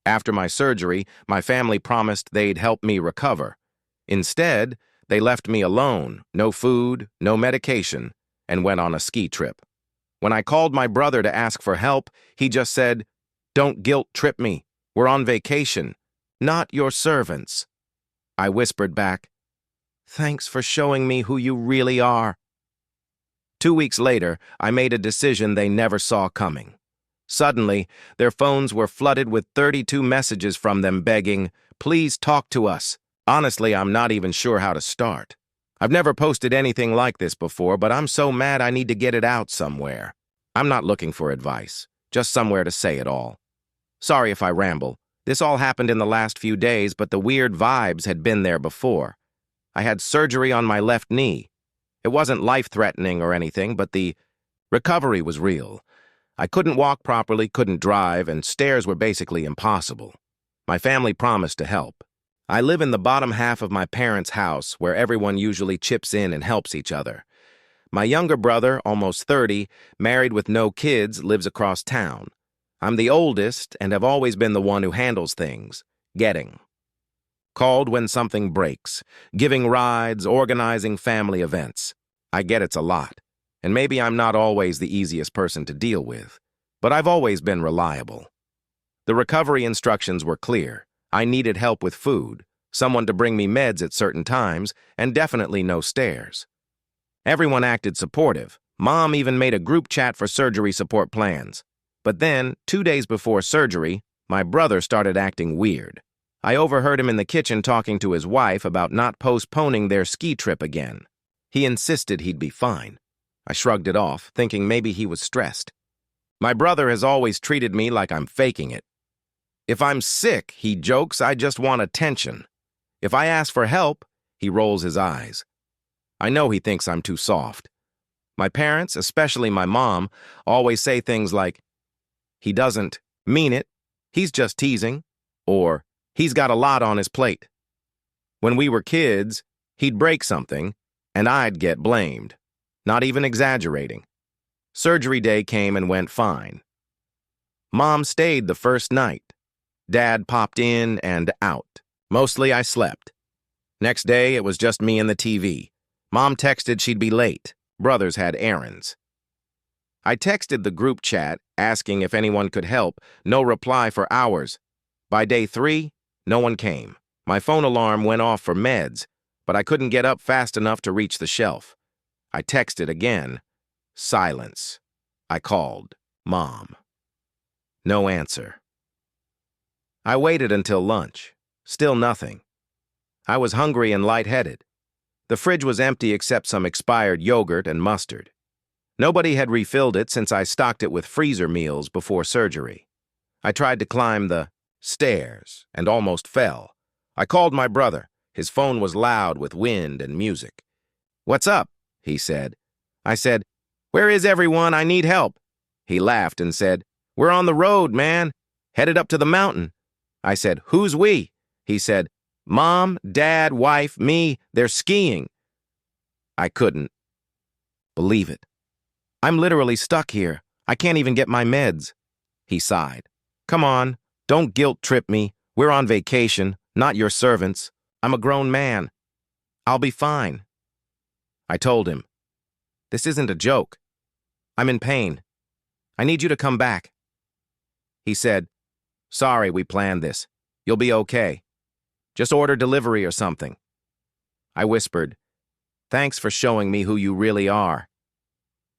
After my surgery, my family promised they'd help me recover. Instead, they left me alone, no food, no medication, and went on a ski trip. When I called my brother to ask for help, he just said, "Don't guilt trip me. We're on vacation. Not your servants." I whispered back, "Thanks for showing me who you really are." 2 weeks later, I made a decision they never saw coming. Suddenly, their phones were flooded with 32 messages from them begging, "Please talk to us." Honestly, I'm not even sure how to start. I've never posted anything like this before, but I'm so mad I need to get it out somewhere. I'm not looking for advice, just somewhere to say it all. Sorry if I ramble. This all happened in the last few days, but the weird vibes had been there before. I had surgery on my left knee. It wasn't life-threatening or anything, but the recovery was real. I couldn't walk properly, couldn't drive, and stairs were basically impossible. My family promised to help. I live in the bottom half of my parents' house, where everyone usually chips in and helps each other. My younger brother, almost 30, married with no kids, lives across town. I'm the oldest and have always been the one who handles things, getting. Called when something breaks, giving rides, organizing family events. I get it's a lot, and maybe I'm not always the easiest person to deal with, but I've always been reliable. The recovery instructions were clear. I needed help with food, someone to bring me meds at certain times, and definitely no stairs. Everyone acted supportive. Mom even made a group chat for surgery support plans. But then, 2 days before surgery, my brother started acting weird. I overheard him in the kitchen talking to his wife about not postponing their ski trip again. He insisted he'd be fine. I shrugged it off, thinking maybe he was stressed. My brother has always treated me like I'm faking it. If I'm sick, he jokes, I just want attention. If I ask for help, he rolls his eyes. I know he thinks I'm too soft. My parents, especially my mom, always say things like, "He doesn't mean it, he's just teasing," or "He's got a lot on his plate." When we were kids, he'd break something, and I'd get blamed. Not even exaggerating. Surgery day came and went fine. Mom stayed the first night. Dad popped in and out. Mostly I slept. Next day, it was just me and the TV. Mom texted she'd be late. Brothers had errands. I texted the group chat, asking if anyone could help. No reply for hours. By day 3, no one came. My phone alarm went off for meds, but I couldn't get up fast enough to reach the shelf. I texted again. Silence. I called. Mom. No answer. I waited until lunch. Still nothing. I was hungry and lightheaded. The fridge was empty except some expired yogurt and mustard. Nobody had refilled it since I stocked it with freezer meals before surgery. I tried to climb the stairs and almost fell. I called my brother. His phone was loud with wind and music. "What's up?" he said. I said, "Where is everyone? I need help." He laughed and said, "We're on the road, man. Headed up to the mountain." I said, "Who's we?" He said, "Mom, Dad, wife, me. They're skiing." I couldn't believe it. I'm literally stuck here. I can't even get my meds. He sighed. "Come on, don't guilt trip me. We're on vacation, not your servants. I'm a grown man. I'll be fine." I told him, "This isn't a joke. I'm in pain. I need you to come back." He said, "Sorry we planned this. You'll be okay. Just order delivery or something." I whispered, "Thanks for showing me who you really are."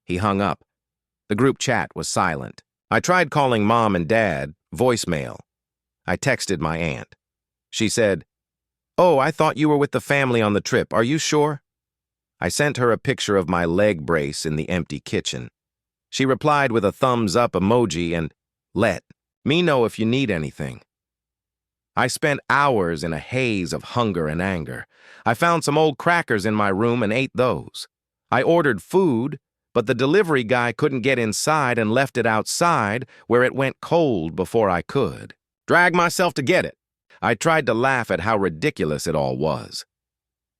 He hung up. The group chat was silent. I tried calling Mom and Dad, voicemail. I texted my aunt. She said, "Oh, I thought you were with the family on the trip. Are you sure?" I sent her a picture of my leg brace in the empty kitchen. She replied with a thumbs-up emoji and, "Let me know if you need anything." I spent hours in a haze of hunger and anger. I found some old crackers in my room and ate those. I ordered food, but the delivery guy couldn't get inside and left it outside where it went cold before I could. Drag myself to get it. I tried to laugh at how ridiculous it all was.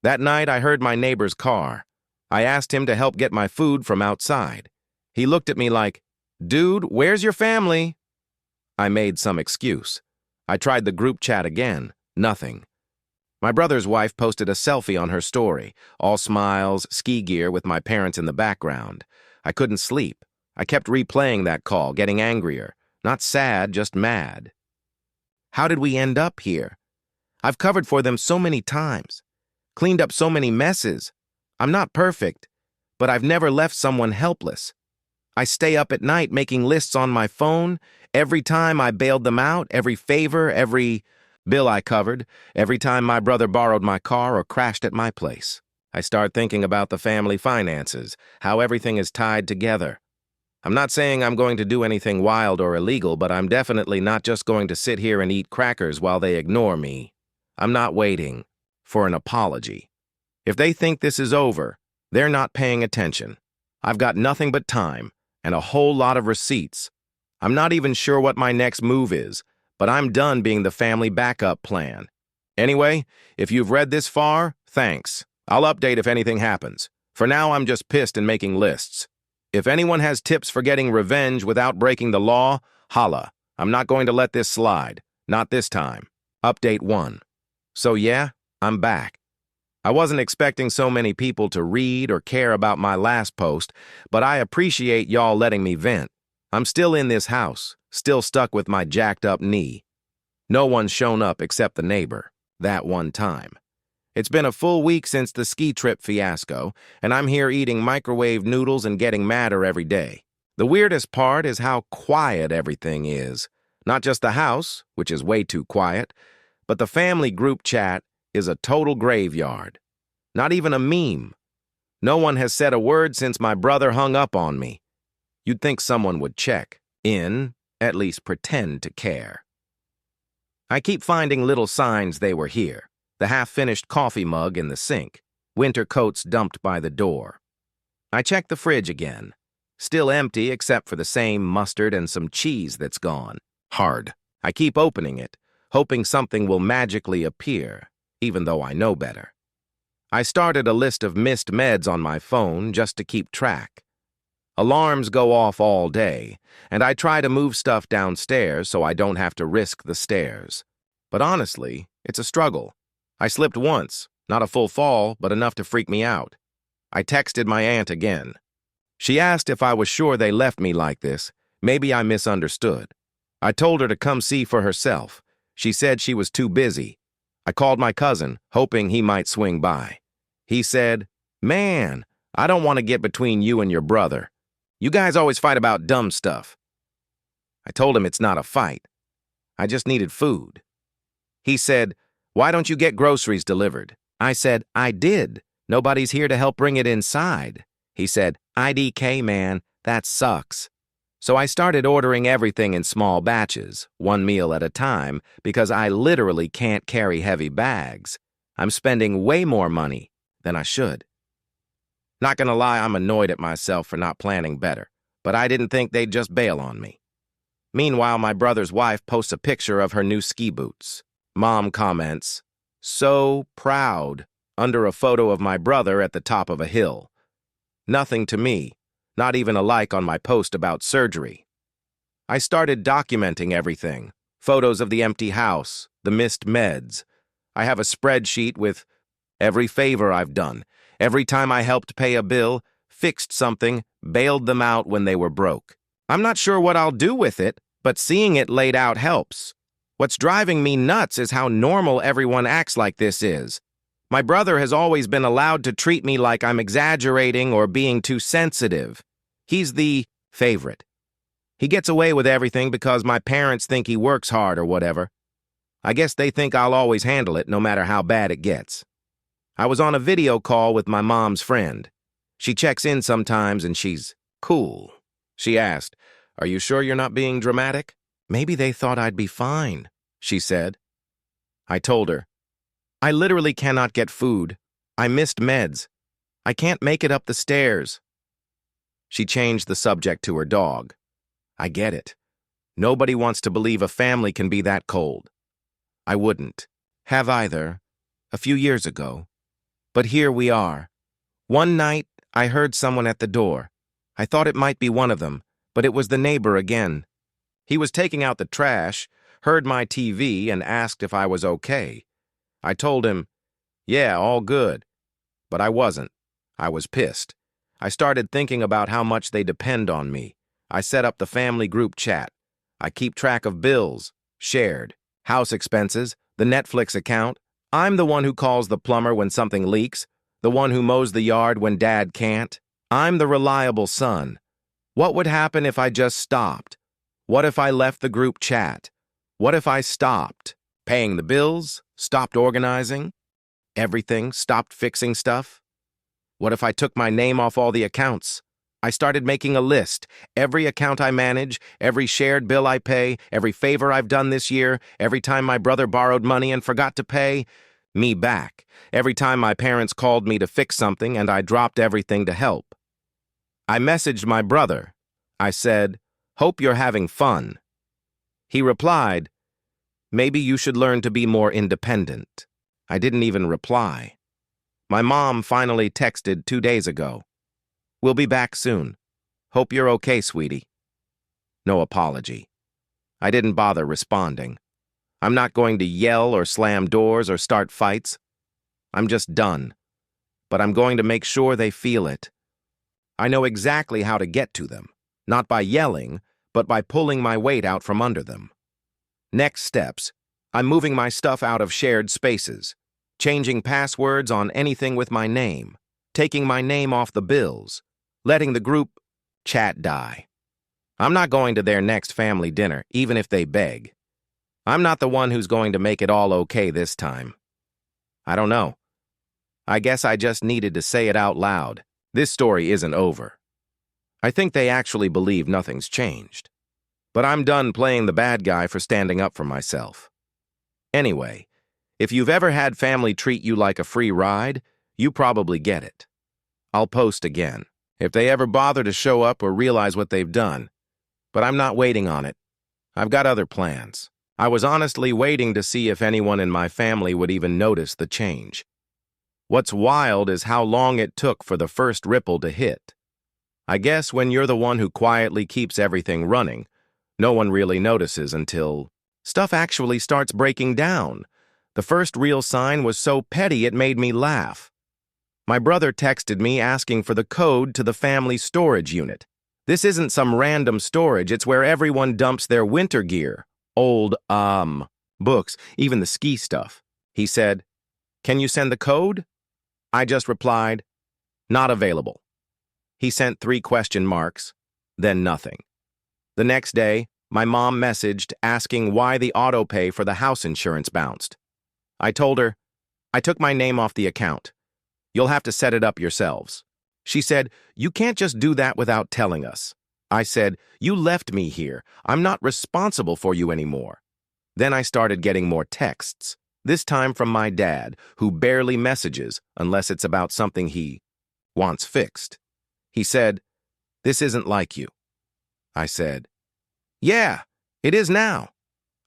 That night, I heard my neighbor's car. I asked him to help get my food from outside. He looked at me like, "Dude, where's your family?" I made some excuse. I tried the group chat again. Nothing. My brother's wife posted a selfie on her story, all smiles, ski gear with my parents in the background. I couldn't sleep. I kept replaying that call, getting angrier. Not sad, just mad. How did we end up here? I've covered for them so many times, cleaned up so many messes. I'm not perfect, but I've never left someone helpless. I stay up at night making lists on my phone. Every time I bailed them out, every favor, every bill I covered, every time my brother borrowed my car or crashed at my place. I start thinking about the family finances, how everything is tied together. I'm not saying I'm going to do anything wild or illegal, but I'm definitely not just going to sit here and eat crackers while they ignore me. I'm not waiting for an apology. If they think this is over, they're not paying attention. I've got nothing but time and a whole lot of receipts. I'm not even sure what my next move is, but I'm done being the family backup plan. Anyway, if you've read this far, thanks. I'll update if anything happens. For now, I'm just pissed and making lists. If anyone has tips for getting revenge without breaking the law, holla. I'm not going to let this slide. Not this time. Update 1. So yeah, I'm back. I wasn't expecting so many people to read or care about my last post, but I appreciate y'all letting me vent. I'm still in this house, still stuck with my jacked up knee. No one's shown up except the neighbor, that one time. It's been a full week since the ski trip fiasco, and I'm here eating microwave noodles and getting madder every day. The weirdest part is how quiet everything is. Not just the house, which is way too quiet, but the family group chat is a total graveyard. Not even a meme. No one has said a word since my brother hung up on me. You'd think someone would check in, at least pretend to care. I keep finding little signs they were here. The half-finished coffee mug in the sink, winter coats dumped by the door. I check the fridge again. Still empty except for the same mustard and some cheese that's gone. Hard. I keep opening it, hoping something will magically appear, even though I know better. I started a list of missed meds on my phone just to keep track. Alarms go off all day, and I try to move stuff downstairs so I don't have to risk the stairs. But honestly, it's a struggle. I slipped once, not a full fall, but enough to freak me out. I texted my aunt again. She asked if I was sure they left me like this. Maybe I misunderstood. I told her to come see for herself. She said she was too busy. I called my cousin, hoping he might swing by. He said, "Man, I don't want to get between you and your brother. You guys always fight about dumb stuff." I told him it's not a fight. I just needed food. He said, "Why don't you get groceries delivered?" I said, "I did. Nobody's here to help bring it inside." He said, "IDK, man, that sucks." So I started ordering everything in small batches, one meal at a time, because I literally can't carry heavy bags. I'm spending way more money than I should. Not gonna lie, I'm annoyed at myself for not planning better, but I didn't think they'd just bail on me. Meanwhile, my brother's wife posts a picture of her new ski boots. Mom comments, "So proud," under a photo of my brother at the top of a hill. Nothing to me, not even a like on my post about surgery. I started documenting everything. Photos of the empty house, the missed meds. I have a spreadsheet with every favor I've done, every time I helped pay a bill, fixed something, bailed them out when they were broke. I'm not sure what I'll do with it, but seeing it laid out helps. What's driving me nuts is how normal everyone acts like this is. My brother has always been allowed to treat me like I'm exaggerating or being too sensitive. He's the favorite. He gets away with everything because my parents think he works hard or whatever. I guess they think I'll always handle it no matter how bad it gets. I was on a video call with my mom's friend. She checks in sometimes and she's cool. She asked, "Are you sure you're not being dramatic?" "Maybe they thought I'd be fine," she said. I told her, "I literally cannot get food. I missed meds. I can't make it up the stairs." She changed the subject to her dog. I get it. Nobody wants to believe a family can be that cold. I wouldn't have either, a few years ago. But here we are. One night, I heard someone at the door. I thought it might be one of them, but it was the neighbor again. He was taking out the trash, heard my TV and asked if I was okay. I told him, yeah, all good. But I wasn't. I was pissed. I started thinking about how much they depend on me. I set up the family group chat. I keep track of bills, shared, house expenses, the Netflix account. I'm the one who calls the plumber when something leaks, the one who mows the yard when Dad can't. I'm the reliable son. What would happen if I just stopped? What if I left the group chat? What if I stopped paying the bills, stopped organizing, everything, stopped fixing stuff? What if I took my name off all the accounts? I started making a list. Every account I manage, every shared bill I pay, every favor I've done this year, every time my brother borrowed money and forgot to pay, me back. Every time my parents called me to fix something and I dropped everything to help. I messaged my brother. I said, "Hope you're having fun." He replied, "Maybe you should learn to be more independent." I didn't even reply. My mom finally texted 2 days ago. "We'll be back soon. Hope you're okay, sweetie." No apology. I didn't bother responding. I'm not going to yell or slam doors or start fights. I'm just done. But I'm going to make sure they feel it. I know exactly how to get to them, not by yelling, but by pulling my weight out from under them. Next steps, I'm moving my stuff out of shared spaces, changing passwords on anything with my name, taking my name off the bills, letting the group chat die. I'm not going to their next family dinner, even if they beg. I'm not the one who's going to make it all okay this time. I don't know. I guess I just needed to say it out loud. This story isn't over. I think they actually believe nothing's changed. But I'm done playing the bad guy for standing up for myself. Anyway, if you've ever had family treat you like a free ride, you probably get it. I'll post again, if they ever bother to show up or realize what they've done. But I'm not waiting on it. I've got other plans. I was honestly waiting to see if anyone in my family would even notice the change. What's wild is how long it took for the first ripple to hit. I guess when you're the one who quietly keeps everything running, no one really notices until stuff actually starts breaking down. The first real sign was so petty it made me laugh. My brother texted me asking for the code to the family storage unit. This isn't some random storage, it's where everyone dumps their winter gear. Old, books, even the ski stuff. He said, "Can you send the code?" I just replied, "Not available." He sent 3 question marks, then nothing. The next day, my mom messaged asking why the autopay for the house insurance bounced. I told her, "I took my name off the account. You'll have to set it up yourselves." She said, "You can't just do that without telling us." I said, "You left me here. I'm not responsible for you anymore." Then I started getting more texts, this time from my dad, who barely messages unless it's about something he wants fixed. He said, "This isn't like you." I said, "Yeah, it is now.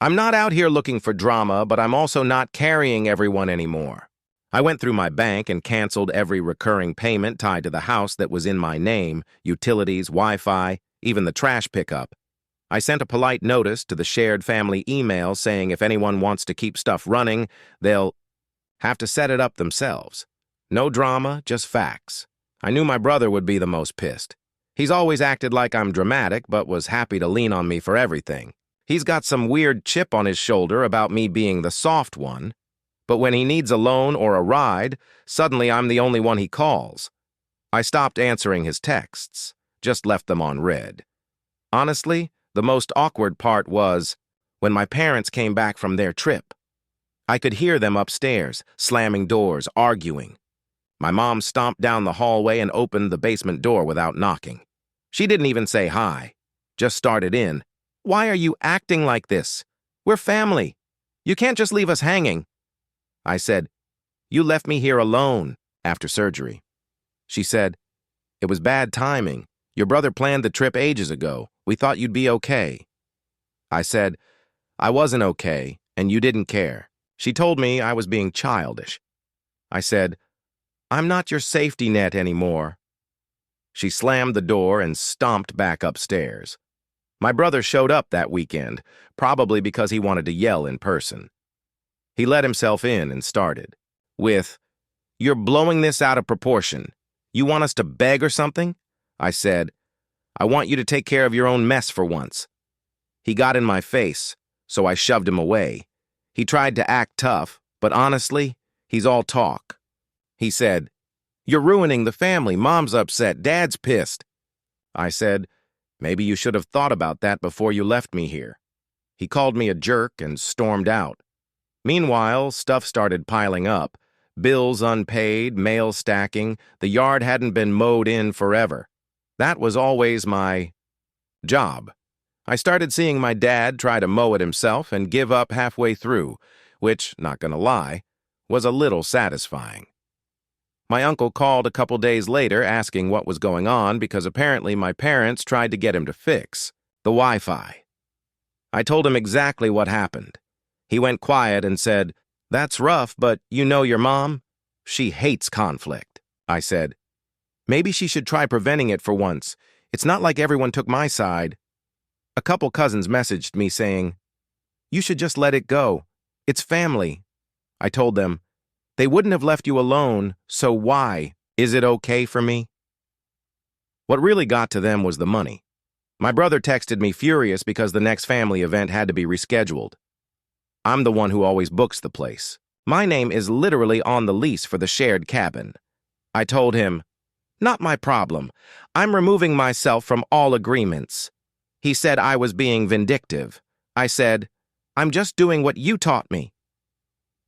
I'm not out here looking for drama, but I'm also not carrying everyone anymore." I went through my bank and canceled every recurring payment tied to the house that was in my name, utilities, Wi-Fi, even the trash pickup. I sent a polite notice to the shared family email saying if anyone wants to keep stuff running, they'll have to set it up themselves. No drama, just facts. I knew my brother would be the most pissed. He's always acted like I'm dramatic, but was happy to lean on me for everything. He's got some weird chip on his shoulder about me being the soft one, but when he needs a loan or a ride, suddenly I'm the only one he calls. I stopped answering his texts, just left them on read. Honestly, the most awkward part was when my parents came back from their trip. I could hear them upstairs, slamming doors, arguing. My mom stomped down the hallway and opened the basement door without knocking. She didn't even say hi, just started in. "Why are you acting like this? We're family. You can't just leave us hanging." I said, "You left me here alone after surgery." She said, "It was bad timing. Your brother planned the trip ages ago. We thought you'd be okay." I said, "I wasn't okay, and you didn't care." She told me I was being childish. I said, "I'm not your safety net anymore." She slammed the door and stomped back upstairs. My brother showed up that weekend, probably because he wanted to yell in person. He let himself in and started with, "You're blowing this out of proportion. You want us to beg or something?" I said, "I want you to take care of your own mess for once." He got in my face, so I shoved him away. He tried to act tough, but honestly, he's all talk. He said, "You're ruining the family. Mom's upset. Dad's pissed." I said, "Maybe you should have thought about that before you left me here." He called me a jerk and stormed out. Meanwhile, stuff started piling up. Bills unpaid, mail stacking. The yard hadn't been mowed in forever. That was always my job. I started seeing my dad try to mow it himself and give up halfway through, which, not gonna lie, was a little satisfying. My uncle called a couple days later asking what was going on because apparently my parents tried to get him to fix the Wi-Fi. I told him exactly what happened. He went quiet and said, "That's rough, but you know your mom? She hates conflict." I said, "Maybe she should try preventing it for once. It's not like everyone took my side." A couple cousins messaged me saying, "You should just let it go. It's family." I told them, "They wouldn't have left you alone, so why? Is it okay for me?" What really got to them was the money. My brother texted me furious because the next family event had to be rescheduled. I'm the one who always books the place. My name is literally on the lease for the shared cabin. I told him, "Not my problem. I'm removing myself from all agreements." He said I was being vindictive. I said, "I'm just doing what you taught me."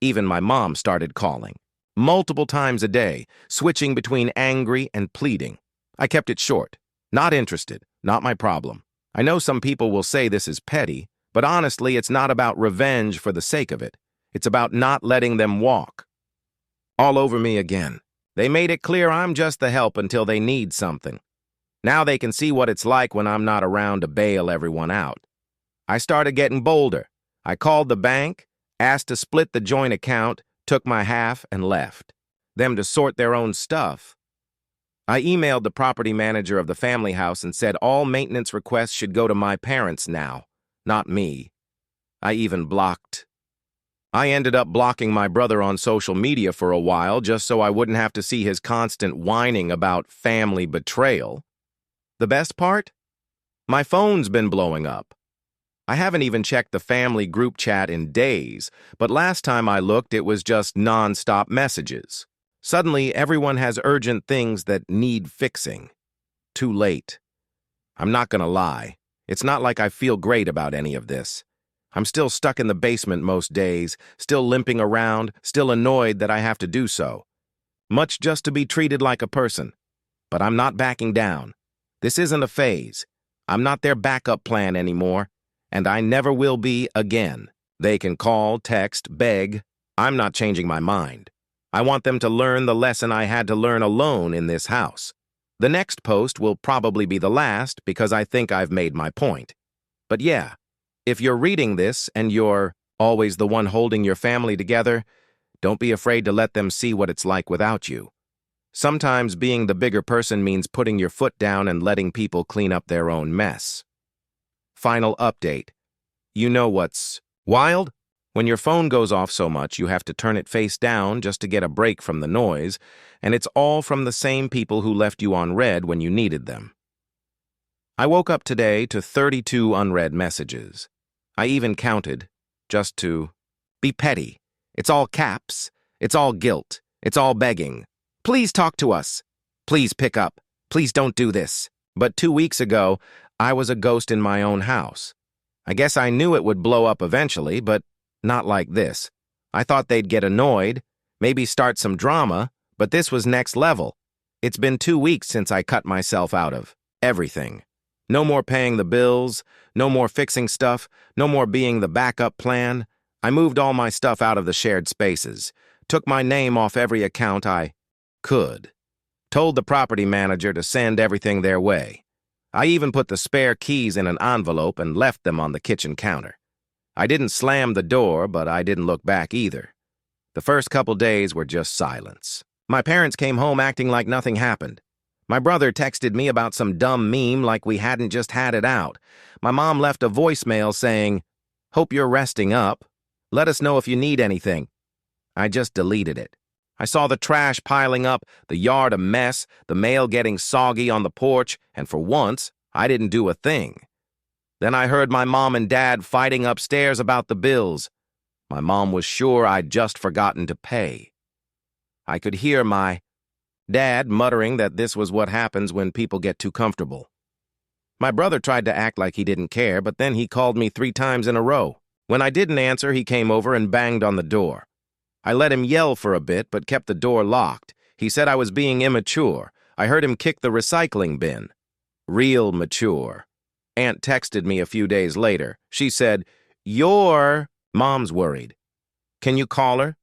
Even my mom started calling, multiple times a day, switching between angry and pleading. I kept it short. Not interested, not my problem. I know some people will say this is petty, but honestly, it's not about revenge for the sake of it. It's about not letting them walk all over me again. They made it clear I'm just the help until they need something. Now they can see what it's like when I'm not around to bail everyone out. I started getting bolder. I called the bank, asked to split the joint account, took my half, and left. Them to sort their own stuff. I emailed the property manager of the family house and said all maintenance requests should go to my parents now, not me. I even blocked. I ended up blocking my brother on social media for a while just so I wouldn't have to see his constant whining about family betrayal. The best part? My phone's been blowing up. I haven't even checked the family group chat in days, but last time I looked, it was just non-stop messages. Suddenly, everyone has urgent things that need fixing. Too late. I'm not gonna lie. It's not like I feel great about any of this. I'm still stuck in the basement most days, still limping around, still annoyed that I have to do so. Much just to be treated like a person. But I'm not backing down. This isn't a phase. I'm not their backup plan anymore, and I never will be again. They can call, text, beg. I'm not changing my mind. I want them to learn the lesson I had to learn alone in this house. The next post will probably be the last because I think I've made my point. But yeah, if you're reading this and you're always the one holding your family together, don't be afraid to let them see what it's like without you. Sometimes being the bigger person means putting your foot down and letting people clean up their own mess. Final update. You know what's wild? When your phone goes off so much, you have to turn it face down just to get a break from the noise, and it's all from the same people who left you on red when you needed them. I woke up today to 32 unread messages. I even counted, just to be petty. It's all caps. It's all guilt. It's all begging. Please talk to us. Please pick up. Please don't do this. But 2 weeks ago, I was a ghost in my own house. I guess I knew it would blow up eventually, but not like this. I thought they'd get annoyed, maybe start some drama, but this was next level. It's been 2 weeks since I cut myself out of everything. No more paying the bills, no more fixing stuff, no more being the backup plan. I moved all my stuff out of the shared spaces, took my name off every account I could, told the property manager to send everything their way. I even put the spare keys in an envelope and left them on the kitchen counter. I didn't slam the door, but I didn't look back either. The first couple days were just silence. My parents came home acting like nothing happened. My brother texted me about some dumb meme like we hadn't just had it out. My mom left a voicemail saying, "Hope you're resting up. Let us know if you need anything." I just deleted it. I saw the trash piling up, the yard a mess, the mail getting soggy on the porch, and for once, I didn't do a thing. Then I heard my mom and dad fighting upstairs about the bills. My mom was sure I'd just forgotten to pay. I could hear my dad muttering that this was what happens when people get too comfortable. My brother tried to act like he didn't care, but then he called me 3 times in a row. When I didn't answer, he came over and banged on the door. I let him yell for a bit, but kept the door locked. He said I was being immature. I heard him kick the recycling bin. Real mature. Aunt texted me a few days later. She said, Mom's worried. Can you call her?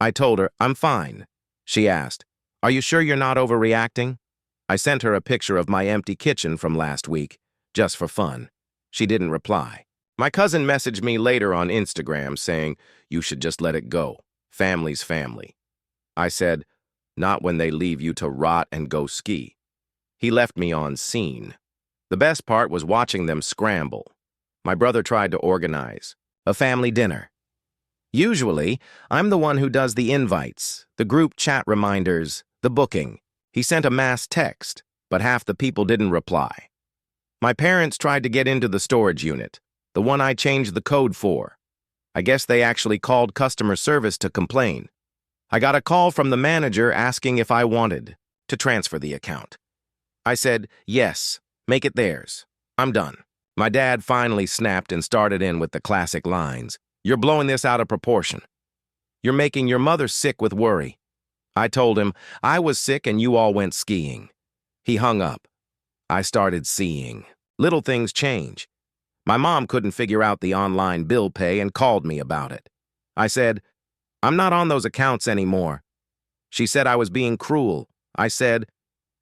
I told her, I'm fine. She asked, are you sure you're not overreacting? I sent her a picture of my empty kitchen from last week, just for fun. She didn't reply. My cousin messaged me later on Instagram saying, you should just let it go. Family's family. I said, not when they leave you to rot and go ski. He left me on scene. The best part was watching them scramble. My brother tried to organize a family dinner. Usually, I'm the one who does the invites, the group chat reminders, the booking. He sent a mass text, but half the people didn't reply. My parents tried to get into the storage unit, the one I changed the code for. I guess they actually called customer service to complain. I got a call from the manager asking if I wanted to transfer the account. I said, yes, make it theirs. I'm done. My dad finally snapped and started in with the classic lines. You're blowing this out of proportion. You're making your mother sick with worry. I told him I was sick and you all went skiing. He hung up. I started seeing. Little things change. My mom couldn't figure out the online bill pay and called me about it. I said, I'm not on those accounts anymore. She said I was being cruel. I said,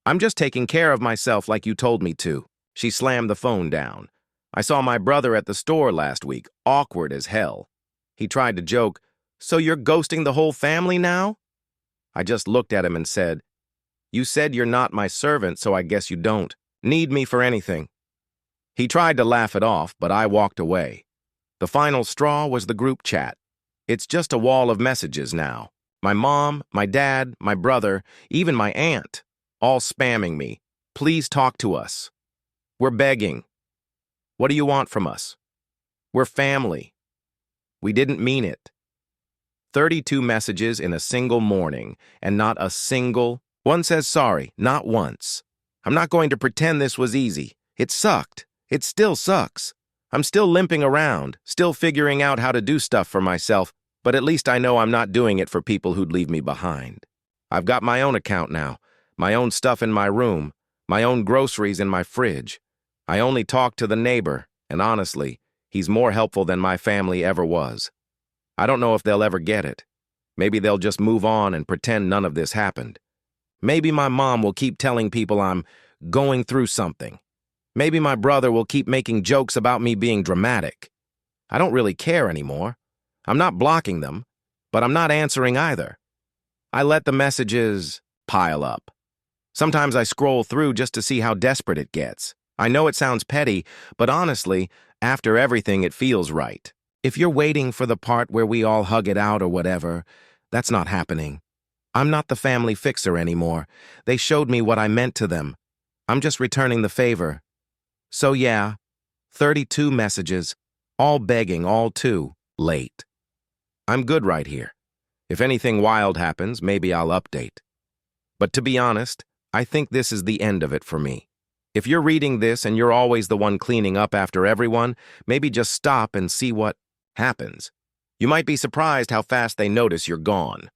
I'm just taking care of myself like you told me to. She slammed the phone down. I saw my brother at the store last week, awkward as hell. He tried to joke, so you're ghosting the whole family now? I just looked at him and said, you said you're not my servant, so I guess you don't need me for anything. He tried to laugh it off, but I walked away. The final straw was the group chat. It's just a wall of messages now. My mom, my dad, my brother, even my aunt, all spamming me. Please talk to us. We're begging. What do you want from us? We're family. We didn't mean it. 32 messages in a single morning, and not a single one says sorry, not once. I'm not going to pretend this was easy. It sucked. It still sucks. I'm still limping around, still figuring out how to do stuff for myself, but at least I know I'm not doing it for people who'd leave me behind. I've got my own account now, my own stuff in my room, my own groceries in my fridge. I only talk to the neighbor, and honestly, he's more helpful than my family ever was. I don't know if they'll ever get it. Maybe they'll just move on and pretend none of this happened. Maybe my mom will keep telling people I'm going through something. Maybe my brother will keep making jokes about me being dramatic. I don't really care anymore. I'm not blocking them, but I'm not answering either. I let the messages pile up. Sometimes I scroll through just to see how desperate it gets. I know it sounds petty, but honestly, after everything, it feels right. If you're waiting for the part where we all hug it out or whatever, that's not happening. I'm not the family fixer anymore. They showed me what I meant to them. I'm just returning the favor. So yeah, 32 messages, all begging, all too late. I'm good right here. If anything wild happens, maybe I'll update. But to be honest, I think this is the end of it for me. If you're reading this and you're always the one cleaning up after everyone, maybe just stop and see what happens. You might be surprised how fast they notice you're gone.